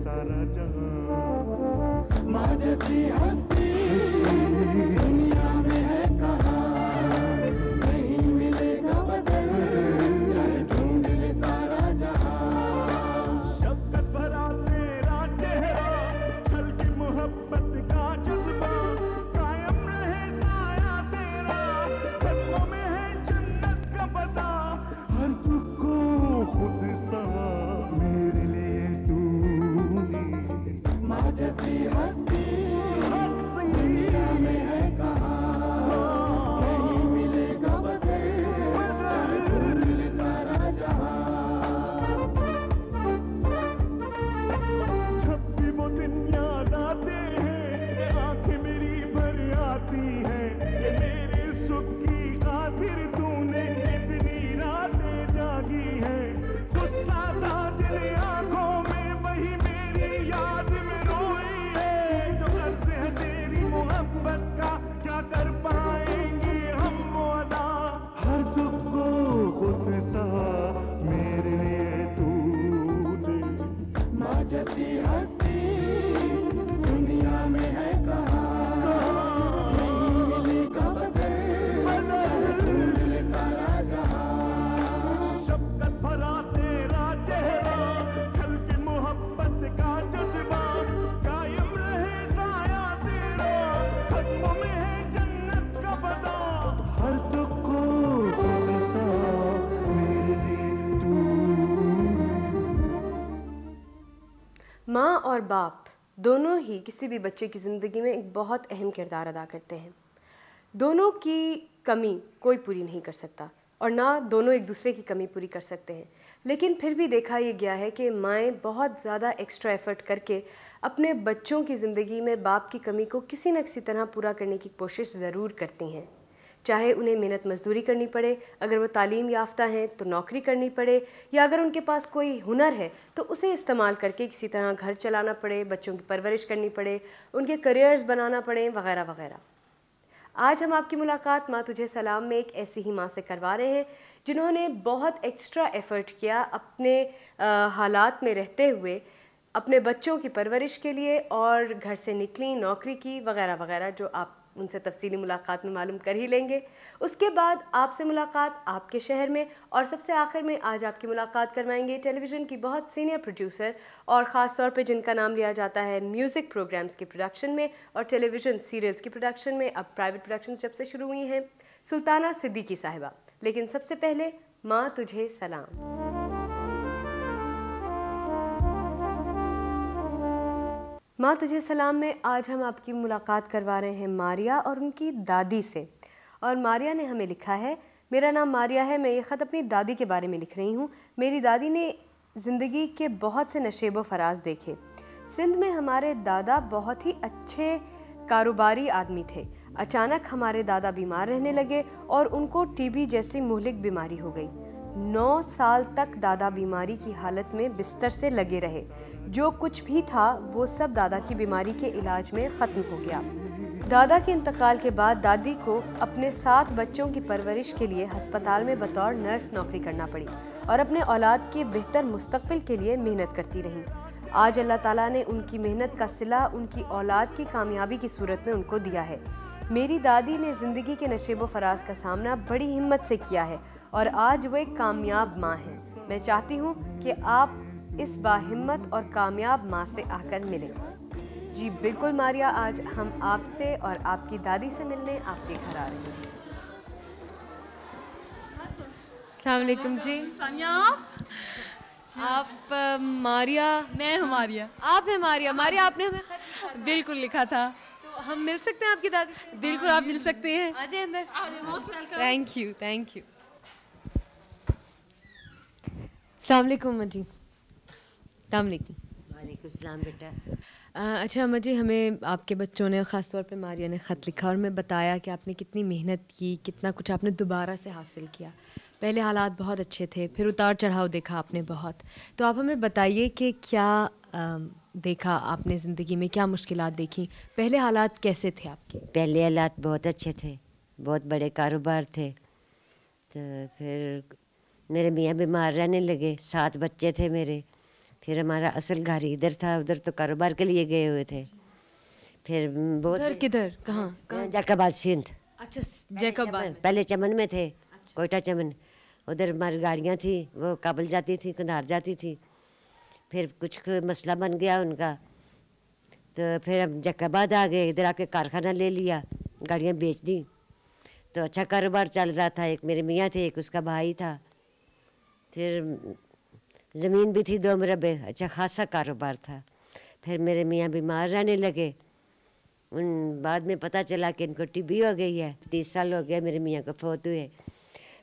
सारा जहां। माँ जैसी हस्ती दुनिया में है कहाँ, नहीं मिलेगा बदल, चाहे ढूंढ ले सारा जहां। शफ़क़त भरा तेरा चेहरा, छलकी मोहब्बत का जज्बा, कायम रहे साया तेरा, कदमों में है जन्नत का पता। हर दुख को खुद सहा मेरे लिए तूने। माँ जैसी हस्ती दुनिया में है कहाँ, नहीं मिलेगा बदल, चाहे ढूंढ ले सारा जहां। जब भी वो दिन याद आते हैं, ये आंखें मेरी भर आती हैं, ये मेरे सुख की खातिर तूने इतनी रातें जागी हैं। गुस्सा था जिन आंखों में वही मेरी याद में रोई है, जो कर्ज है तेरी मोहब्बत का क्या कर पाएंगे हम वो अदा। हर दुख को खुद सहा मेरे लिए तूने। माँ जैसी हस्ती दुनिया में है कहाँ, नहीं मिलेगा बदल, चाहे ढूंढ ले सारा जहां। शफ़क़त भरा तेरा चेहरा, छलके मोहब्बत का जज्बा, कायम रहे साया तेरा, कदमों में है जन्नत का पता। हर दुख को खुद सहा मेरे लिए तूने। माँ और बाप दोनों ही किसी भी बच्चे की ज़िंदगी में एक बहुत अहम किरदार अदा करते हैं। दोनों की कमी कोई पूरी नहीं कर सकता और ना दोनों एक दूसरे की कमी पूरी कर सकते हैं, लेकिन फिर भी देखा ये गया है कि माएँ बहुत ज़्यादा एक्स्ट्रा एफ़र्ट करके अपने बच्चों की ज़िंदगी में बाप की कमी को किसी न किसी तरह पूरा करने की कोशिश ज़रूर करती हैं। चाहे उन्हें मेहनत मजदूरी करनी पड़े, अगर वो तालीम याफ्ता हैं तो नौकरी करनी पड़े, या अगर उनके पास कोई हुनर है तो उसे इस्तेमाल करके किसी तरह घर चलाना पड़े, बच्चों की परवरिश करनी पड़े, उनके करियर्स बनाना पड़े, वगैरह वगैरह। आज हम आपकी मुलाकात माँ तुझे सलाम में एक ऐसी ही माँ से करवा रहे हैं जिन्होंने बहुत एक्स्ट्रा एफ़र्ट किया अपने हालात में रहते हुए अपने बच्चों की परवरिश के लिए, और घर से निकली, नौकरी की, वगैरह वगैरह, जो आप उनसे तफसीली मुलाकात में मालूम कर ही लेंगे। उसके बाद आपसे मुलाकात आपके शहर में, और सबसे आखिर में आज आपकी मुलाकात करवाएंगे टेलीविज़न की बहुत सीनियर प्रोड्यूसर और ख़ास तौर पे जिनका नाम लिया जाता है म्यूज़िक प्रोग्राम्स की प्रोडक्शन में और टेलीविज़न सीरियल्स की प्रोडक्शन में, अब प्राइवेट प्रोडक्शंस जब से शुरू हुई हैं, सुल्ताना सिद्दीकी साहिबा। लेकिन सबसे पहले माँ तुझे सलाम। माँ तुझे सलाम में आज हम आपकी मुलाकात करवा रहे हैं मारिया और उनकी दादी से। और मारिया ने हमें लिखा है, मेरा नाम मारिया है, मैं ये ख़त अपनी दादी के बारे में लिख रही हूँ। मेरी दादी ने ज़िंदगी के बहुत से नशेब व फराज देखे। सिंध में हमारे दादा बहुत ही अच्छे कारोबारी आदमी थे। अचानक हमारे दादा बीमार रहने लगे और उनको टीबी जैसी मुहलिक बीमारी हो गई। 9 साल तक दादा बीमारी की हालत में बिस्तर से लगे रहे। जो कुछ भी था वो सब दादा की बीमारी के इलाज में ख़त्म हो गया। दादा के इंतकाल के बाद दादी को अपने 7 बच्चों की परवरिश के लिए अस्पताल में बतौर नर्स नौकरी करना पड़ी और अपने औलाद के बेहतर मुस्तकबिल के लिए मेहनत करती रहीं। आज अल्लाह ताला ने उनकी मेहनत का सिला उनकी औलाद की कामयाबी की सूरत में उनको दिया है। मेरी दादी ने ज़िंदगी के नशेब व फराज का सामना बड़ी हिम्मत से किया है और आज वो एक कामयाब माँ हैं। मैं चाहती हूँ कि आप इस बाहिम्मत और कामयाब माँ से आकर मिलें। जी बिल्कुल मारिया, आज हम आपसे और आपकी दादी से मिलने आपके घर आ रहे हैं। अस्सलाम वालेकुम जी। सानिया आप मारिया? मैं हूँ मारिया। आप हैं मारिया? मारिया, आपने हमें खत लिखा था। बिल्कुल लिखा था। तो हम मिल सकते हैं आपकी दादी से? बिल्कुल आप मिल सकते हैं। आ जाइए अंदर। Most welcome. Thank you thank you. अस्सलाम वालेकुम जी। अस्सलाम वालेकुम। वालेकुम सलाम बेटा। अच्छा अम्मा जी, हमें आपके बच्चों ने, ख़ास तौर पे मारिया ने ख़त लिखा और मैं बताया कि आपने कितनी मेहनत की, कितना कुछ आपने दोबारा से हासिल किया। पहले हालात बहुत अच्छे थे, फिर उतार चढ़ाव देखा आपने बहुत। तो आप हमें बताइए कि क्या देखा आपने ज़िंदगी में, क्या मुश्किलात देखी? पहले हालात कैसे थे आपके? पहले हालात बहुत अच्छे थे, बहुत बड़े कारोबार थे। तो फिर मेरे मियाँ बीमार रहने लगे, 7 बच्चे थे मेरे। फिर हमारा असल घर इधर था, उधर तो कारोबार के लिए गए हुए थे। फिर बहुत उधर किधर कहाँ? जैकाबाद सिंध। अच्छा, जैकबाद। पहले चमन में थे, कोयटा चमन। उधर हमारी गाड़ियाँ थी, वो काबुल जाती थी, कंधार जाती थी। फिर कुछ मसला बन गया उनका, तो फिर हम जैकाबाद आ गए। इधर आके कारखाना ले लिया, गाड़ियाँ बेच दी, तो अच्छा कारोबार चल रहा था। एक मेरे मियाँ थे, एक उसका भाई था। फिर ज़मीन भी थी 2 मरबे, अच्छा खासा कारोबार था। फिर मेरे मियाँ बीमार रहने लगे। उन बाद में पता चला कि इनको टीबी हो गई है। 30 साल हो गया मेरे मियाँ को फौत हुए।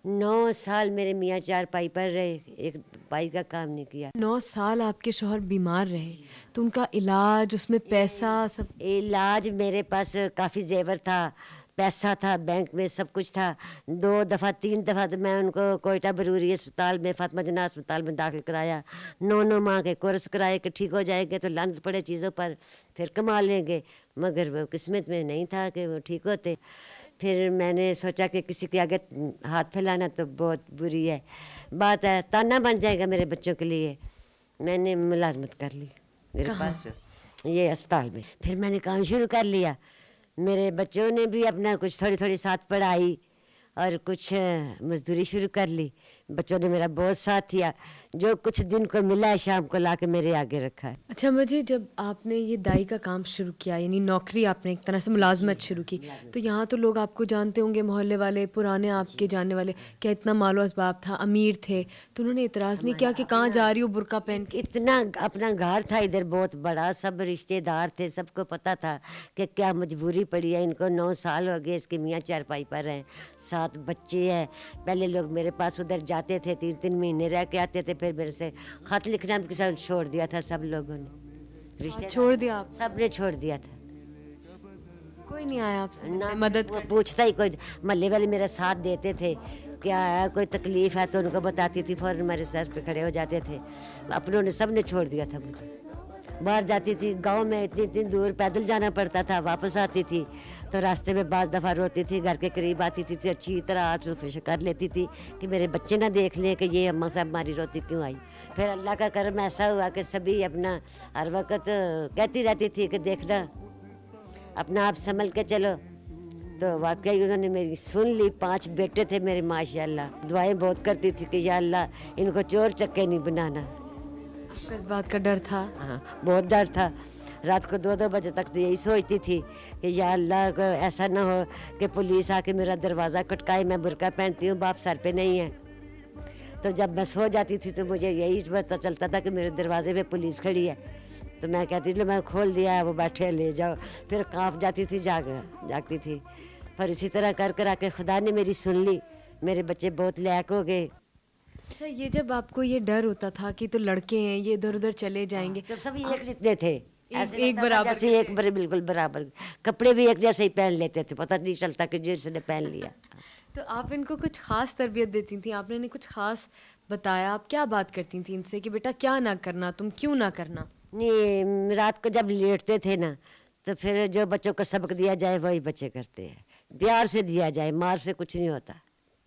9 साल मेरे मियाँ 4 पाई पर रहे, एक पाई का काम नहीं किया। 9 साल आपके शौहर बीमार रहे, तो उनका इलाज, उसमें पैसा सब? इलाज मेरे पास काफ़ी जेवर था, पैसा था, बैंक में सब कुछ था। 2 दफ़ा 3 दफ़ा तो मैं उनको कोयटा बरूरी अस्पताल में, फातिमा जना अस्पताल में दाखिल कराया। 9 माह के कोर्स कराए कि ठीक हो जाएंगे तो लानत पड़े चीज़ों पर, फिर कमा लेंगे। मगर वो किस्मत में नहीं था कि वो ठीक होते। फिर मैंने सोचा कि किसी के आगे हाथ फैलाना तो बहुत बुरी है बात है, ताना बन जाएगा मेरे बच्चों के लिए। मैंने मुलाजमत कर ली मेरे पास ये अस्पताल में। फिर मैंने काम शुरू कर लिया। मेरे बच्चों ने भी अपना कुछ थोड़ी थोड़ी साथ पढ़ाई और कुछ मजदूरी शुरू कर ली। बच्चों ने मेरा बहुत साथ दिया, जो कुछ दिन को मिला है शाम को लाके मेरे आगे रखा है। अच्छा मुझे, जब आपने ये दाई का काम शुरू किया, यानी नौकरी आपने एक तरह से मुलाजमत शुरू की, तो यहाँ तो लोग आपको जानते होंगे, मोहल्ले वाले, पुराने आपके जानने वाले, क्या इतना मालो असबाब था, अमीर थे, तो उन्होंने इतराज़ नहीं किया कि कहाँ जा रही हो बुर्का पहन के? इतना अपना घर था इधर बहुत बड़ा, सब रिश्तेदार थे, सबको पता था कि क्या मजबूरी पड़ी है। इनको 9 साल हो गए, इसके मियाँ चारपाई पर हैं, 7 बच्चे हैं। पहले लोग मेरे पास उधर जाते थे, 3-3 महीने रह के आते थे, फिर मेरे से खत लिखना भी किसी छोड़ दिया था सब लोगों ने। रिश्ते छोड़ दिया आप? सब ने छोड़ दिया था। कोई नहीं आया आपसे ना मदद वो पूछता ही कोई। महल्ले वाले मेरा साथ देते थे, क्या है कोई तकलीफ़ है तो उनको बताती थी, फ़ौरन मेरे सर पे खड़े हो जाते थे। अपनों ने सब ने छोड़ दिया था मुझे। बाहर जाती थी गांव में, इतनी दूर पैदल जाना पड़ता था, वापस आती थी तो रास्ते में बाज़ दफ़ा रोती थी, घर के करीब आती थी तो अच्छी तरह आँच रुफिश कर लेती थी कि मेरे बच्चे ना देख लें कि ये अम्मा साहब हमारी रोती क्यों आई। फिर अल्लाह का करम ऐसा हुआ कि सभी अपना हर वक्त कहती रहती थी कि देखना अपना आप संभल के चलो, तो वाकई उन्होंने मेरी सुन ली। 5 बेटे थे मेरे माशाल्लाह। दुआएं बहुत करती थी कि या अल्लाह इनको चोर चक्के नहीं बनाना। आपको इस बात का डर था? हाँ बहुत डर था। रात को 2-2 बजे तक तो यही सोचती थी कि या अल्लाह को ऐसा ना हो कि पुलिस आके मेरा दरवाज़ा खटकाए, मैं बुर्का पहनती हूँ, बाप सर पे नहीं है। तो जब मैं सो जाती थी तो मुझे यही पता चलता था कि मेरे दरवाजे पे पुलिस खड़ी है, तो मैं कहती थी मैं खोल दिया है, वो बैठे ले जाओ। फिर काँप जाती थी, जागती थी। पर इसी तरह कर कर आके खुदा ने मेरी सुन ली, मेरे बच्चे बहुत लायक हो गए। अच्छा ये जब आपको ये डर होता था कि तो लड़के हैं ये इधर उधर चले जाएंगे, तो सब एक जितने थे, एक बराबर, जैसे एक बिल्कुल बराबर, कपड़े भी एक जैसे ही पहन लेते थे, पता नहीं चलता कि जिसने पहन लिया। तो आप इनको कुछ खास तरबियत देती थी? आपने इन्हें कुछ खास बताया? आप क्या बात करती थी इनसे कि बेटा क्या ना करना, तुम क्यों ना करना? नहीं, रात को जब लेटते थे ना तो फिर जो बच्चों को सबक दिया जाए वही बच्चे करते हैं। प्यार से दिया जाए, मार से कुछ नहीं होता,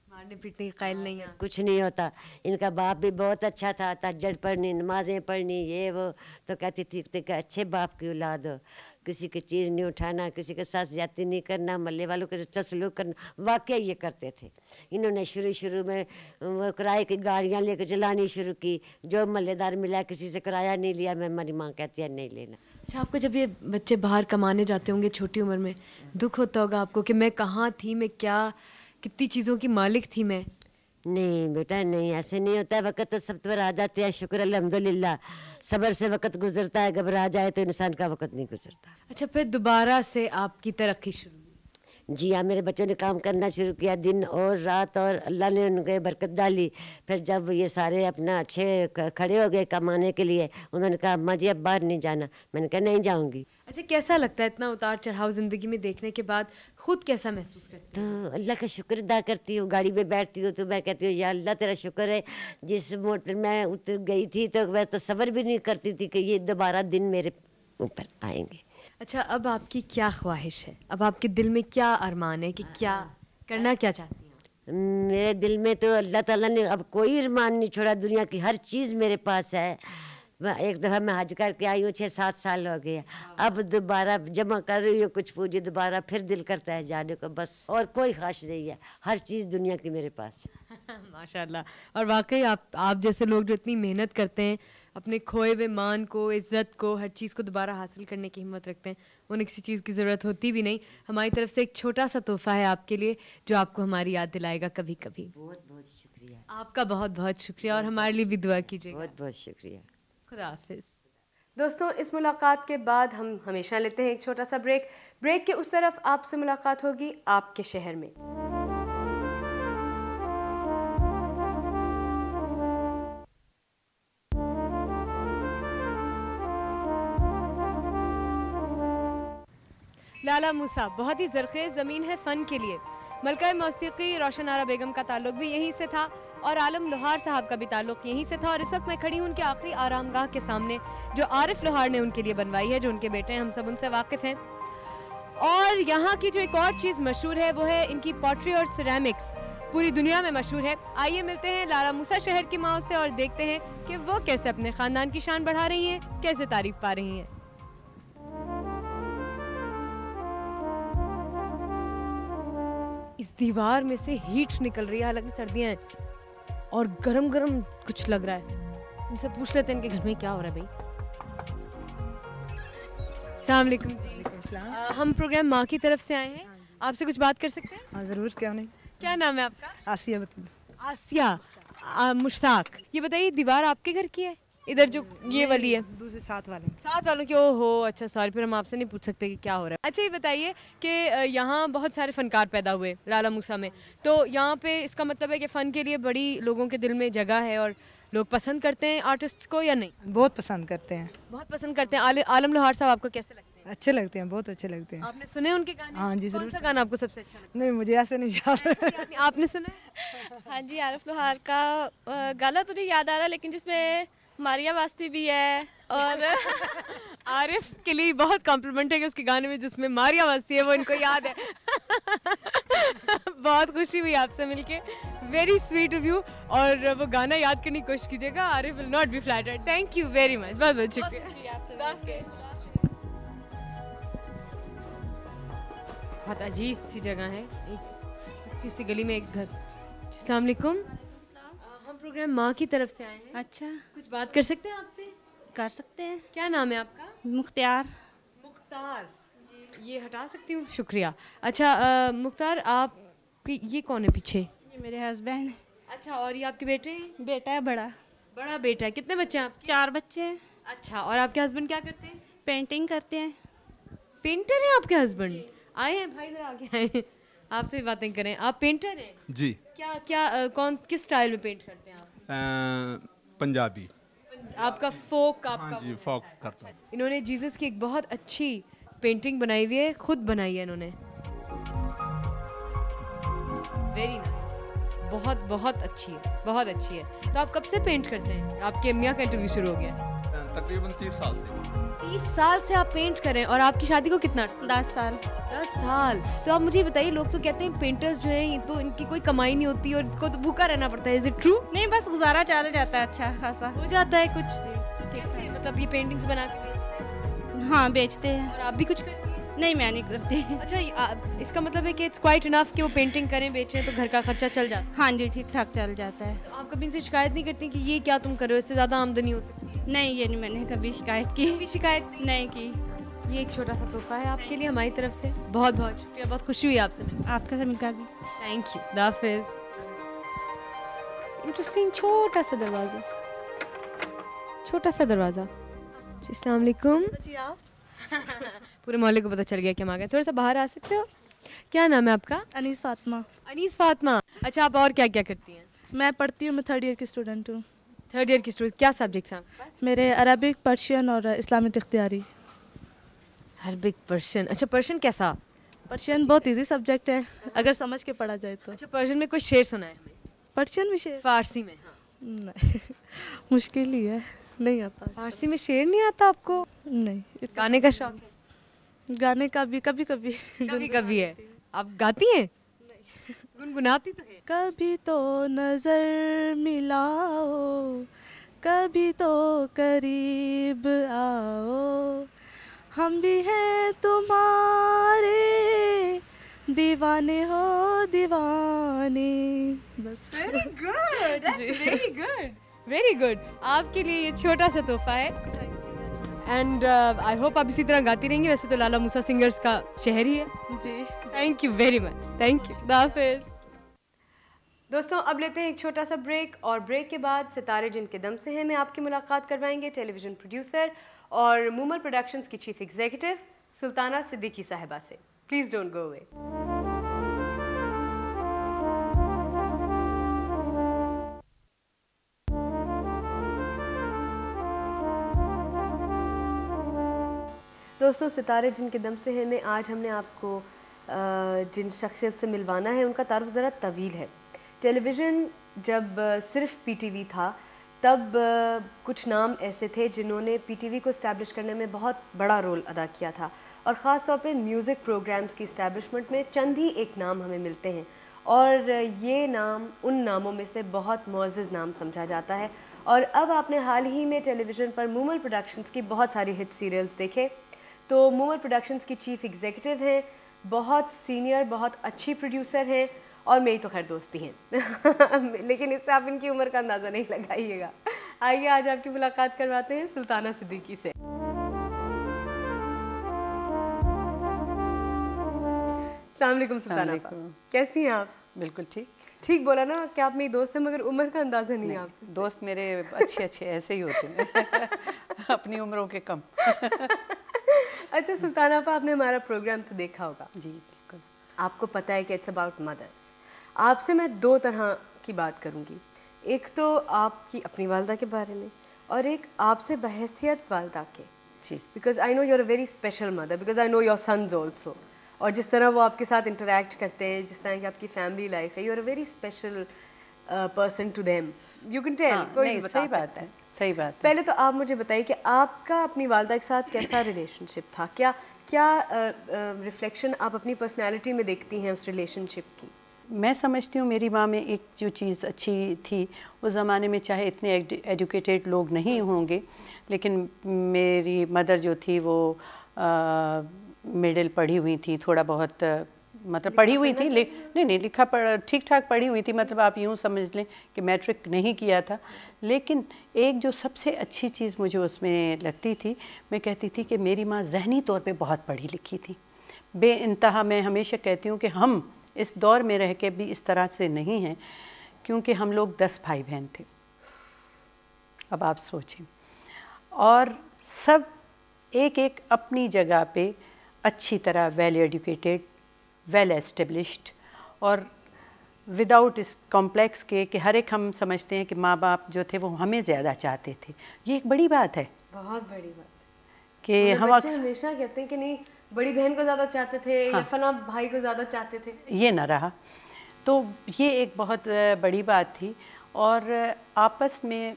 मारने पीटने की कायल नहीं है। कुछ नहीं होता। इनका बाप भी बहुत अच्छा था, तहज्जुद पढ़नी, नमाजें पढ़नी, ये वो, तो कहती थी कि अच्छे बाप की औलाद हो, किसी की चीज़ नहीं उठाना, किसी के साथ ज्यादती नहीं करना, मोहल्ले वालों के अच्छा सलूक करना। वाकई ये करते थे। इन्होंने शुरू में वो किराए की गाड़ियाँ लेकर चलानी शुरू की, जो मोहल्लेदार मिला किसी से किराया नहीं लिया। मैं हमारी माँ कहती है नहीं लेना। अच्छा आपको जब ये बच्चे बाहर कमाने जाते होंगे छोटी उम्र में, दुख होता होगा आपको कि मैं कहाँ थी, मैं क्या कितनी चीज़ों की मालिक थी मैं? नहीं बेटा नहीं, ऐसे नहीं होता है। वक्त तो सब पर आ जाते हैं, शुक्र अल्हम्दुलिल्लाह। सब्र से वक्त गुजरता है, घबरा जाए तो इंसान का वक्त नहीं गुजरता। अच्छा फिर दोबारा से आपकी तरक्की शुरू हुई? जी हाँ, मेरे बच्चों ने काम करना शुरू किया दिन और रात, और अल्लाह ने उनके बरकत डाली। फिर जब ये सारे अपना अच्छे खड़े हो गए कमाने के लिए, उन्होंने कहा अम्मा जी अब बाहर नहीं जाना। मैंने कहा नहीं जाऊँगी। अच्छा कैसा लगता है इतना उतार चढ़ाव ज़िंदगी में देखने के बाद, खुद कैसा महसूस करती तो अल्लाह का शुक्र अदा करती हूँ। गाड़ी में बैठती हूँ तो मैं कहती हूँ या अल्लाह तेरा शुक्र है, जिस मोटर में उतर गई थी तो मैं तो सब्र भी नहीं करती थी कि ये दोबारा दिन मेरे ऊपर आएंगे। अच्छा अब आपकी क्या ख्वाहिश है, अब आपके दिल में क्या अरमान है कि क्या करना क्या चाहती हैं? मेरे दिल में तो अल्लाह ताला ने अब कोई अरमान नहीं छोड़ा, दुनिया की हर चीज़ मेरे पास है। एक दफ़ा मैं हज करके आई हूँ, 6-7 साल हो गया। अब दोबारा जमा कर रही हूँ कुछ पूंजी, दोबारा फिर दिल करता है जाने को बस, और कोई ख्वाहिश नहीं है, हर चीज़ दुनिया की मेरे पास। माशाल्लाह। और वाकई आप जैसे लोग जो इतनी मेहनत करते हैं, अपने खोए हुए मान को, इज़्ज़त को, हर चीज़ को दोबारा हासिल करने की हिम्मत रखते हैं, उन्हें किसी चीज़ की ज़रूरत होती भी नहीं। हमारी तरफ से एक छोटा सा तोहफ़ा है आपके लिए जो आपको हमारी याद दिलाएगा कभी कभी। बहुत बहुत शुक्रिया। आपका बहुत बहुत शुक्रिया, और हमारे लिए भी दुआ कीजिएगा। बहुत बहुत शुक्रिया। खुदा हाफिज़। दोस्तों, इस मुलाकात के बाद हम हमेशा लेते हैं एक छोटा सा ब्रेक के उस तरफ आपसे मुलाकात होगी आपके शहर में। लाला मूसा बहुत ही ज़रख़ेज़ ज़मीन है फ़न के लिए। मलका मौसीकी रोशन आरा बेगम का ताल्लुक भी यहीं से था, और आलम लोहार साहब का भी ताल्लुक यहीं से था। और इस वक्त मैं खड़ी हूँ उनके आखिरी आरामगाह के सामने, जो आरिफ लोहार ने उनके लिए बनवाई है, जो उनके बेटे हैं, हम सब उनसे वाकिफ़ हैं। और यहाँ की जो एक और चीज़ मशहूर है वो है इनकी पॉटरी और सिरेमिक्स, पूरी दुनिया में मशहूर है। आइए मिलते हैं लाला मूसा शहर की माँ से और देखते हैं कि वो कैसे अपने ख़ानदान की शान बढ़ा रही हैं, कैसे तारीफ़ पा रही हैं। इस दीवार में से हीट निकल रही है, हालांकि सर्दियां हैं और गरम गरम कुछ लग रहा है। इनसे पूछ लेते हैं इनके घर में क्या हो रहा है। भाई अस्सलाम वालेकुम जी। हम प्रोग्राम माँ की तरफ से आए हैं, आपसे कुछ बात कर सकते हैं? हाँ ज़रूर, क्यों नहीं। क्या नाम है आपका? आसिया बतूल। आसिया मुश्ताक। ये बताइए, दीवार आपके घर की है? इधर जो ये वाली है दूसरे साथ वालों की? ओहो अच्छा, सॉरी, फिर हम आपसे नहीं पूछ सकते कि क्या हो रहा है। अच्छा ये बताइए कि यहाँ बहुत सारे फ़नकार पैदा हुए लाला मूसा में, तो यहाँ पे इसका मतलब है कि फ़न के लिए बड़ी लोगों के दिल में जगह है और लोग पसंद करते हैं आर्टिस्ट को या नहीं? बहुत पसंद करते हैं। बहुत पसंद करते हैं। आलम लोहार साहब आपको कैसे लगते हैं? अच्छे लगते हैं, बहुत अच्छे लगते हैं। आपने सुने उनके गाने? हाँ जी कौन जरूर। सा गाना आपको सबसे अच्छा लगता नहीं मुझे ऐसे नहीं याद। है? आपने सुना है? हाँ जी, आरिफ लोहार का गाना तो नहीं याद आ रहा, लेकिन जिसमें मारिया वास्ती भी है। और आरिफ के लिए बहुत कॉम्प्लीमेंट है कि उसके गाने में जिसमें मारिया वास्ती है वो इनको याद है। बहुत खुशी हुई आपसे मिलके, वेरी स्वीट ऑफ यू। और वो गाना याद करने की कोशिश कीजिएगा, Arif will not be flattered. Thank you very much, बहुत बहुत शुक्रिया। बहुत अजीब सी जगह है, किसी गली में एक घर। अस्सलाम वालेकुम, हम प्रोग्राम माँ की तरफ से आए हैं। अच्छा, कुछ बात कर सकते हैं आपसे? कर सकते हैं। क्या नाम है आपका? मुख्तार। मुख्तार, ये हटा सकती हूँ? शुक्रिया। अच्छा मुख्तार, आप ये कौन है पीछे? ये मेरे हस्बैंड। अच्छा, और ये आपके बेटे हैं? बेटा है बड़ा। बड़ा बेटा है। कितने बच्चे हैं आपके? 4 बच्चे हैं। अच्छा, और आपके हस्बैंड क्या करते हैं? पेंटिंग करते हैं। पेंटर हैं आपके हस्बैंड? आए हैं भाई, इधर आके आए हैं, आपसे भी बातें करें। आप पेंटर हैं? जी। क्या क्या किस स्टाइल में पेंट करते हैं आप? पंजाबी। आपका फोक? आपका हाँ जी, फोक्स करता हूँ। इन्होंने जीसस की एक बहुत अच्छी पेंटिंग बनाई हुई है, खुद बनाई है इन्होंने। वेरी नाइस, बहुत बहुत अच्छी है, बहुत अच्छी है। तो आप कब से पेंट करते हैं? आपके मियाँ का इंटरव्यू शुरू हो गया? तकरीबन 30 साल से। 30 साल से आप पेंट कर रहे हैं, और आपकी शादी को कितना? 10 साल। 10 साल। तो आप मुझे बताइए, लोग तो कहते हैं पेंटर्स जो हैं तो इनकी कोई कमाई नहीं होती और इनको तो भूखा रहना पड़ता है। Is it true? नहीं, बस गुजारा चल जाता है, अच्छा खासा हो जाता है कुछ? कैसे, मतलब ये पेंटिंग्स बना के बेचते हैं? हाँ बेचते हैं। और आप भी कुछ करती हैं? नहीं मैं नहीं करती। अच्छा, इसका मतलब है कि इट्स क्वाइट इनफ कि वो पेंटिंग करें, बेचें, तो घर का खर्चा चल जाता है? हाँ जी, ठीक ठाक चल जाता है। तो आप कभी इनसे शिकायत नहीं करती कि ये क्या तुम कर रहे हो, इससे ज़्यादा आमदनी हो सकती है? नहीं, ये नहीं मैंने कभी शिकायत की। कभी शिकायत नहीं की। ये एक छोटा सा तोहफा है आपके लिए हमारी तरफ से। बहुत बहुत शुक्रिया, बहुत खुशी हुई आपसे मिलकर। आपके से मिलकर भी। Thank you, दाफिज। इंटरेस्टिंग छोटा सा दरवाज़ा, छोटा सा दरवाज़ा। अस्सलाम वालेकुम जी। आप? पूरे मोहल्ले को पता चल गया कि हम आ गए। थोड़ा सा बाहर आ सकते हो? क्या नाम है आपका? अनीस फातिमा। अनीस फातिमा। अच्छा, आप और क्या क्या करती हैं? मैं पढ़ती हूँ, मैं 3rd ईयर की स्टूडेंट हूँ। 3rd ईयर की स्टूडेंट। क्या सब्जेक्ट्स हैं आपके पास? मेरे अरबिक, पर्शियन और इस्लामिक इख्तियारी। Arabic, Persian. अच्छा, पर्शियन कैसा? पर्शियन बहुत इजी सब्जेक्ट है अगर समझ के पढ़ा जाए तो। अच्छा, पर्शियन में कोई शेर सुना है हमें? पर्शियन में शेर? फारसी में? हाँ। नहीं, मुश्किल ही है, नहीं आता। फारसी में शेर नहीं आता आपको? नहीं। गाने का शौक है? गाने का भी कभी कभी कभी कभी है। आप गाती हैं? गुनगुनाती तो है? कभी तो नजर मिलाओ, कभी तो करीब आओ, हम भी हैं तुम्हारे दीवाने हो दीवाने। बस। Very good, that's very good, very good. आपके लिए ये छोटा सा तोहफा है एंड आई होप आप इसी तरह गाती रहेंगी। वैसे तो लाला मूसा सिंगर्स का शहर ही है जी। Thank you very much, thank you, खुदा हाफिज़। दोस्तों अब लेते हैं एक छोटा सा ब्रेक और ब्रेक के बाद सितारे जिनके दम से हैं में आपकी मुलाकात करवाएंगे टेलीविज़न प्रोड्यूसर और मूमल प्रोडक्शंस की चीफ एग्जीक्यूटिव सुल्ताना सिद्दीकी साहिबा से। Please don't go away. दोस्तों सितारे जिनके दम से हैं में आज हमने आपको जिन शख्सियत से मिलवाना है उनका तारुफ ज़रा तवील है। टेलीविज़न जब सिर्फ पीटीवी था तब कुछ नाम ऐसे थे जिन्होंने पीटीवी को इस्टेब्लिश करने में बहुत बड़ा रोल अदा किया था और ख़ास तौर पे म्यूज़िक प्रोग्राम्स की इस्टेब्लिशमेंट में चंद ही एक नाम हमें मिलते हैं और ये नाम उन नामों में से बहुत मुअज़्ज़ज़ नाम समझा जाता है। और अब आपने हाल ही में टेलीविज़न पर मूमल प्रोडक्शंस की बहुत सारी हिट सीरियल्स देखे तो मूमल प्रोडक्शंस की चीफ एग्जीक्यूटिव हैं, बहुत सीनियर बहुत अच्छी प्रोड्यूसर हैं और मेरी तो खैर दोस्त भी हैं लेकिन इससे आप इनकी उम्र का अंदाज़ा नहीं लगाइएगा। आइए आज आपकी मुलाकात करवाते हैं सुल्ताना सिद्दीकी से। अस्सलाम वालेकुम सुल्ताना आपा, कैसी हैं आप? बिल्कुल ठीक। ठीक बोला ना कि आप मेरी दोस्त हैं मगर उम्र का अंदाज़ा नहीं आप। दोस्त मेरे अच्छे अच्छे ऐसे ही होते हैं अपनी उम्रों के कम। अच्छा सुल्ताना आपा, आपने हमारा प्रोग्राम तो देखा होगा। जी बिल्कुल। आपको पता है कि इट्स अबाउट मदर्स। आपसे मैं दो तरह की बात करूंगी, एक तो आपकी अपनी वालदा के बारे में और एक आपसे बहैसियत वालदा के। जी। Because I know you are a very special mother, because I know your sons also. और जिस तरह वो आपके साथ इंटरेक्ट करते हैं, जिस तरह की आपकी फैमिली लाइफ है, you are a very special person to them, you can tell. कोई भी बता सकता है। सही बात है। पहले तो आप मुझे बताइए कि आपका अपनी वालदा के साथ कैसा रिलेशनशिप था, क्या क्या रिफ्लेक्शन आप अपनी पर्सनैलिटी में देखती हैं उस रिलेशनशिप की? मैं समझती हूँ मेरी माँ में एक जो चीज़ अच्छी थी उस ज़माने में, चाहे इतने एजुकेटेड लोग नहीं होंगे लेकिन मेरी मदर जो थी वो मिडिल पढ़ी हुई थी, थोड़ा बहुत मतलब पढ़ी हुई थी, नहीं लिखा ठीक ठाक पढ़ी हुई थी, मतलब आप यूँ समझ लें कि मैट्रिक नहीं किया था। लेकिन एक जो सबसे अच्छी चीज़ मुझे उसमें लगती थी, मैं कहती थी कि मेरी माँ ज़हनी तौर पे बहुत पढ़ी लिखी थी बेइंतहा। मैं हमेशा कहती हूँ कि हम इस दौर में रह के भी इस तरह से नहीं हैं, क्योंकि हम लोग 10 भाई बहन थे। अब आप सोचें, और सब एक एक अपनी जगह पे अच्छी तरह वेल एजुकेटेड, वेल एस्टेब्लिश्ड और विदाउट इस कॉम्प्लेक्स के कि हर एक हम समझते हैं कि माँ बाप जो थे वो हमें ज़्यादा चाहते थे। ये एक बड़ी बात है, बहुत बड़ी बात कि हम बच्चे हमेशा कहते हैं कि नहीं बड़ी बहन को ज़्यादा चाहते थे या फला भाई को ज़्यादा चाहते थे, ये ना रहा। तो ये एक बहुत बड़ी बात थी और आपस में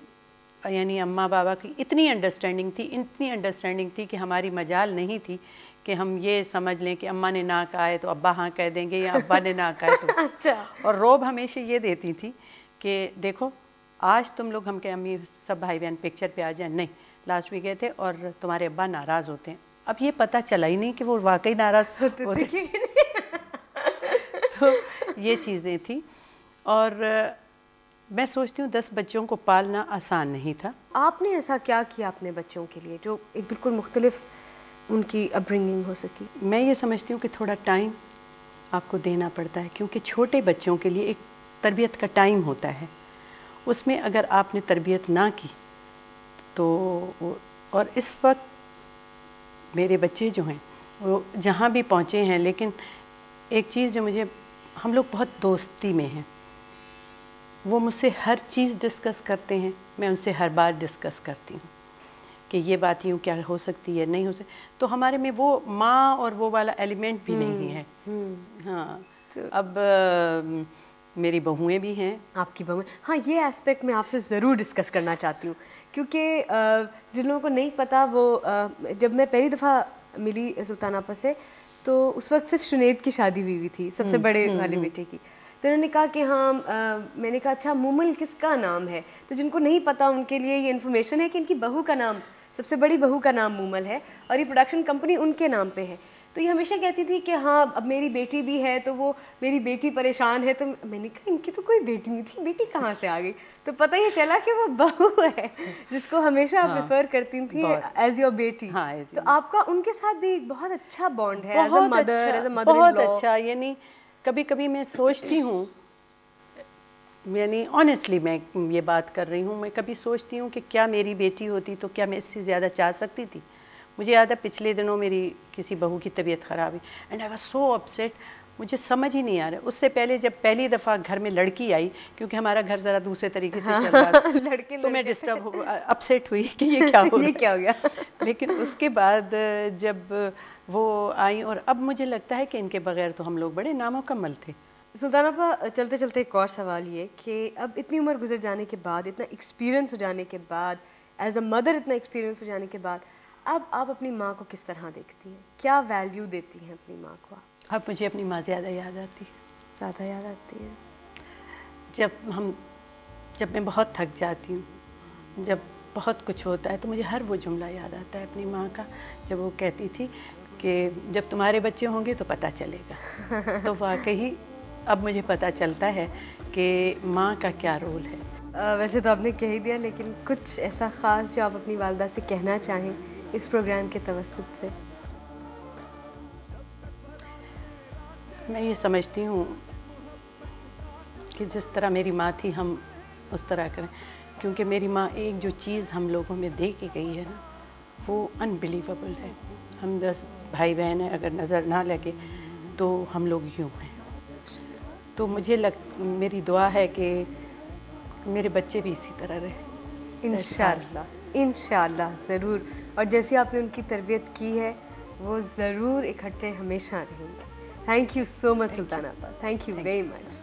यानी अम्मा बाबा की इतनी अंडरस्टैंडिंग थी कि हमारी मजाल नहीं थी कि हम ये समझ लें कि अम्मा ने ना कहा है तो अब्बा हाँ कह देंगे या अब्बा ने ना कहा है तो अच्छा। और रोब हमेशा ये देती थी कि देखो आज तुम लोग हम के अम्मी सब भाई बहन पिक्चर पे आ जाए, नहीं लास्ट वीक गए थे और तुम्हारे अब्बा नाराज़ होते हैं। अब ये पता चला ही नहीं कि वो वाकई नाराज़ होते थे। तो ये चीज़ें थी और मैं सोचती हूँ 10 बच्चों को पालना आसान नहीं था। आपने ऐसा क्या किया अपने बच्चों के लिए जो एक बिल्कुल मुख्तलिफ उनकी अपब्रिंगिंग हो सकी? मैं ये समझती हूँ कि थोड़ा टाइम आपको देना पड़ता है, क्योंकि छोटे बच्चों के लिए एक तरबियत का टाइम होता है, उसमें अगर आपने तरबियत ना की तो। और इस वक्त मेरे बच्चे जो हैं वो जहाँ भी पहुँचे हैं, लेकिन एक चीज़ जो मुझे, हम लोग बहुत दोस्ती में हैं, वो मुझसे हर चीज़ डिस्कस करते हैं, मैं उनसे हर बार डिस्कस करती हूँ कि ये बात यूँ क्या हो सकती है, नहीं हो सकती। तो हमारे में वो माँ और वो वाला एलिमेंट भी नहीं है। हाँ तो अब मेरी बहुएं भी हैं। आपकी बहुएं, हाँ ये एस्पेक्ट मैं आपसे ज़रूर डिस्कस करना चाहती हूँ, क्योंकि जिन लोगों को नहीं पता, वो जब मैं पहली दफ़ा मिली सुल्ताना आपा से तो उस वक्त सिर्फ शुनेद की शादी हुई थी, सबसे बड़े वाले बेटे की। तो उन्होंने कहा कि हाँ मैंने कहा अच्छा मूमल किसका नाम है, तो जिनको नहीं पता उनके लिए ये इन्फॉर्मेशन है कि इनकी बहू का नाम, सबसे बड़ी बहू का नाम मूमल है और ये प्रोडक्शन कंपनी उनके नाम पे है। तो ये हमेशा कहती थी कि हाँ अब मेरी बेटी भी है तो वो मेरी बेटी परेशान है, तो मैंने कहा इनकी तो कोई बेटी नहीं थी, बेटी कहाँ से आ गई, तो पता ही चला कि वो बहू है जिसको हमेशा आप प्रेफर करती थी एज योर बेटी। तो आपका उनके साथ भी बहुत अच्छा बॉन्ड है as a mother, as a mother बहुत अच्छा। यानी कभी कभी मैं सोचती हूँ, यानी ऑनेस्टली मैं ये बात कर रही हूँ, मैं कभी सोचती हूँ कि क्या मेरी बेटी होती तो क्या मैं इससे ज़्यादा चाह सकती थी। मुझे याद है पिछले दिनों मेरी किसी बहू की तबीयत ख़राब हुई and I was so upset, मुझे समझ ही नहीं आ रहा। उससे पहले जब पहली दफ़ा घर में लड़की आई, क्योंकि हमारा घर ज़रा दूसरे तरीके से चल रहा था लड़के तो मैं डिस्टर्ब अपसेट हुई कि ये क्या हो ये क्या हो गया लेकिन उसके बाद जब वो आई, और अब मुझे लगता है कि इनके बगैर तो हम लोग बड़े नामुकम्मल थे। सुल्ताना आपा, चलते चलते एक और सवाल ये कि अब इतनी उम्र गुजर जाने के बाद, इतना एक्सपीरियंस हो जाने के बाद, एज अ मदर इतना एक्सपीरियंस हो जाने के बाद, अब आप अपनी माँ को किस तरह देखती हैं, क्या वैल्यू देती हैं अपनी माँ को? अब मुझे अपनी माँ ज़्यादा याद आती है। ज़्यादा याद आती है? जब मैं बहुत थक जाती हूँ, जब बहुत कुछ होता है, तो मुझे हर वो जुमला याद आता है अपनी माँ का, जब वो कहती थी कि जब तुम्हारे बच्चे होंगे तो पता चलेगा। तो वाकई अब मुझे पता चलता है कि माँ का क्या रोल है। वैसे तो आपने कह ही दिया, लेकिन कुछ ऐसा ख़ास जो आप अपनी वालदा से कहना चाहें इस प्रोग्राम के तवस्सुत से? मैं ये समझती हूँ कि जिस तरह मेरी माँ थी हम उस तरह करें, क्योंकि मेरी माँ एक जो चीज़ हम लोगों में दे के गई है ना, वो अनबिलीवेबल है। हम 10 भाई बहन हैं, अगर नज़र ना लगे तो हम लोग यूँ हैं। तो मेरी दुआ है कि मेरे बच्चे भी इसी तरह रहे। इंशाअल्लाह, इंशाअल्लाह ज़रूर। और जैसे आपने उनकी तरबियत की है वो ज़रूर इकट्ठे हमेशा रहेंगे। Thank you so much Sultana आपा, थैंक यू वेरी मच।